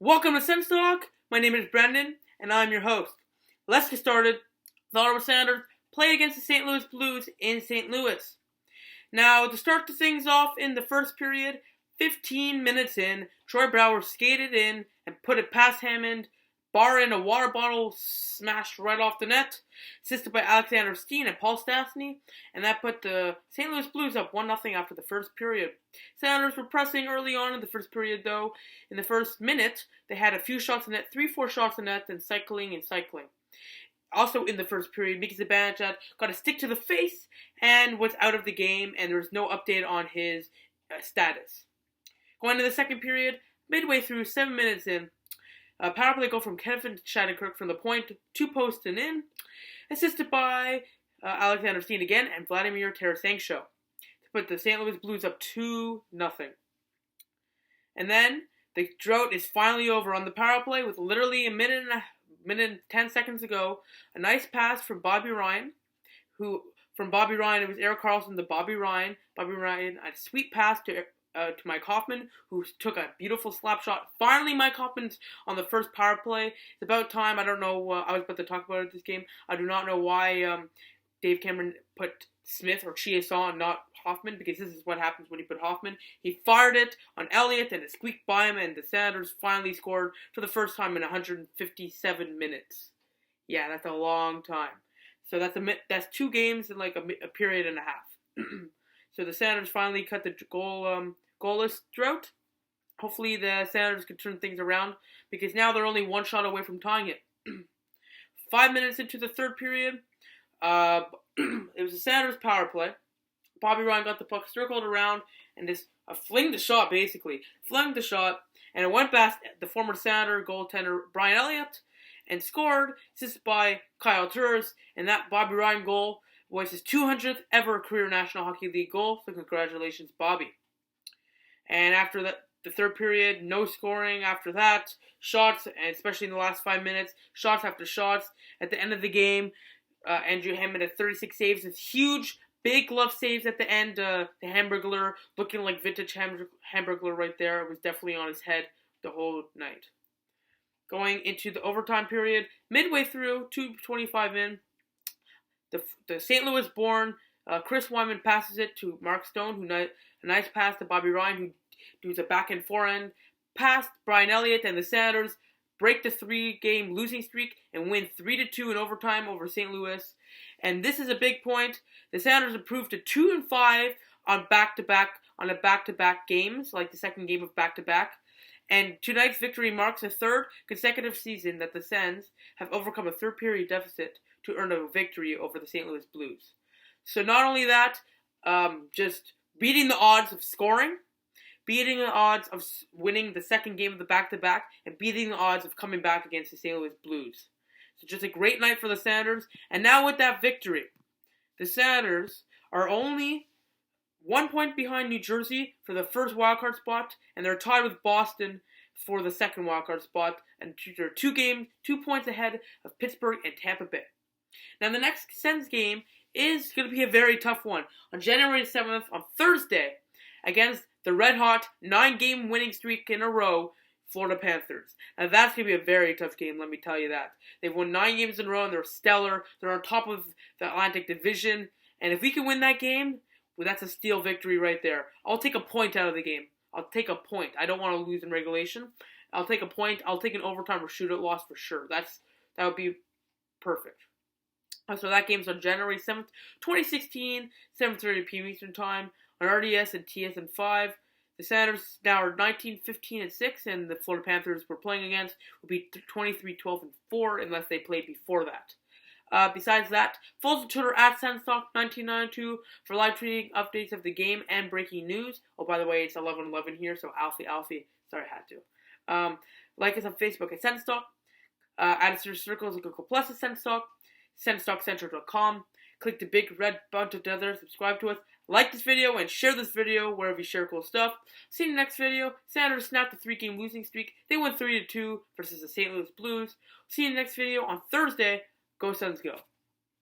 Welcome to SENS Talk. My name is Brendan, and I'm your host. Let's get started. The Ottawa Senators played against the St. Louis Blues in St. Louis. Now, to start the things off in the first period, 15 minutes in, Troy Brouwer skated in and put it past Hammond, bar in a water bottle smashed right off the net, assisted by Alexander Steen and Paul Stastny, and that put the St. Louis Blues up 1-0 after the first period. Senators were pressing early on in the first period, though. In the first minute, they had a few shots in net, 3-4 shots in net, then cycling. Also in the first period, Mika Zibanejad got a stick to the face and was out of the game, and there was no update on his status. Going to the second period, midway through, 7 minutes in, a power play goal from Kevin Shattenkirk from the point, 2 posts and in, assisted by Alexander Steen again and Vladimir Tarasenko to put the St. Louis Blues up 2-0. And then the drought is finally over on the power play with literally a minute and 10 seconds to go. A nice pass from Bobby Ryan, it was Erik Karlsson to Bobby Ryan. Bobby Ryan, a sweet pass to Mike Hoffman, who took a beautiful slap shot. Finally, Mike Hoffman's on the first power play. It's about time. I don't know. I was about to talk about it this game. I do not know why Dave Cameron put Smith or Chiasson, not Hoffman, because this is what happens when you put Hoffman. He fired it on Elliott, and it squeaked by him, and the Senators finally scored for the first time in 157 minutes. Yeah, that's a long time. So that's 2 games in like a period and a half. So the Senators finally cut the goalless drought. Hopefully the Senators can turn things around, because now they're only 1 shot away from tying it. 5 minutes into the third period, it was the Senators power play. Bobby Ryan got the puck circled around and just flinged the shot, and it went past the former Senator goaltender Brian Elliott and scored, assisted by Kyle Turris, and that Bobby Ryan goal was his 200th ever career National Hockey League goal, so congratulations, Bobby. And after the third period, no scoring after that. Shots, and especially in the last 5 minutes, shots after shots. At the end of the game, Andrew Hammond had 36 saves. It's huge, big glove saves at the end. The Hamburglar, looking like vintage Hamburglar right there. It was definitely on his head the whole night. Going into the overtime period, midway through, 2:25 in, the St. Louis-born Chris Wyman passes it to Mark Stone, a nice pass to Bobby Ryan, who does a back-end forehand pass. Brian Elliott and the Senators break the 3-game losing streak and win 3-2 in overtime over St. Louis. And this is a big point. The Senators improved to 2-5 on back-to-back games, like the second game of back-to-back. And tonight's victory marks the 3rd consecutive season that the Sens have overcome a third-period deficit to earn a victory over the St. Louis Blues. So not only that, just beating the odds of scoring, beating the odds of winning the second game of the back-to-back, and beating the odds of coming back against the St. Louis Blues. So just a great night for the Senators. And now with that victory, the Senators are only 1 point behind New Jersey for the first wildcard spot, and they're tied with Boston for the second wildcard spot, and they're 2 points ahead of Pittsburgh and Tampa Bay. Now the next Sens game is going to be a very tough one on January 7th on Thursday against the red-hot 9-game winning streak in a row Florida Panthers. Now that's going to be a very tough game, let me tell you that. They've won 9 games in a row and they're stellar. They're on top of the Atlantic Division, and if we can win that game, well, that's a steal victory right there. I'll take a point out of the game. I'll take a point. I don't want to lose in regulation. I'll take a point. I'll take an overtime or shootout loss for sure. That would be perfect. So that game's on January 7th, 2016, 7:30 p.m. Eastern Time on RDS and TSN 5. The Senators now are 19-15-6, and the Florida Panthers we're playing against will be 23-12-4 unless they played before that. Besides that, follow us on Twitter at SensTalk1992 for live tweeting updates of the game and breaking news. Oh, by the way, it's 11:11 here, so Alfie. Sorry, I had to. Like us on Facebook at SensTalk. Add us to your circles and Google Plus at SensTalk. SensTalkCentral.com. Click the big red button together, subscribe to us, like this video, and share this video wherever you share cool stuff. See you in the next video. Senators snapped a 3-game losing streak. They won 3-2 versus the St. Louis Blues. See you in the next video on Thursday. Go Sens, go.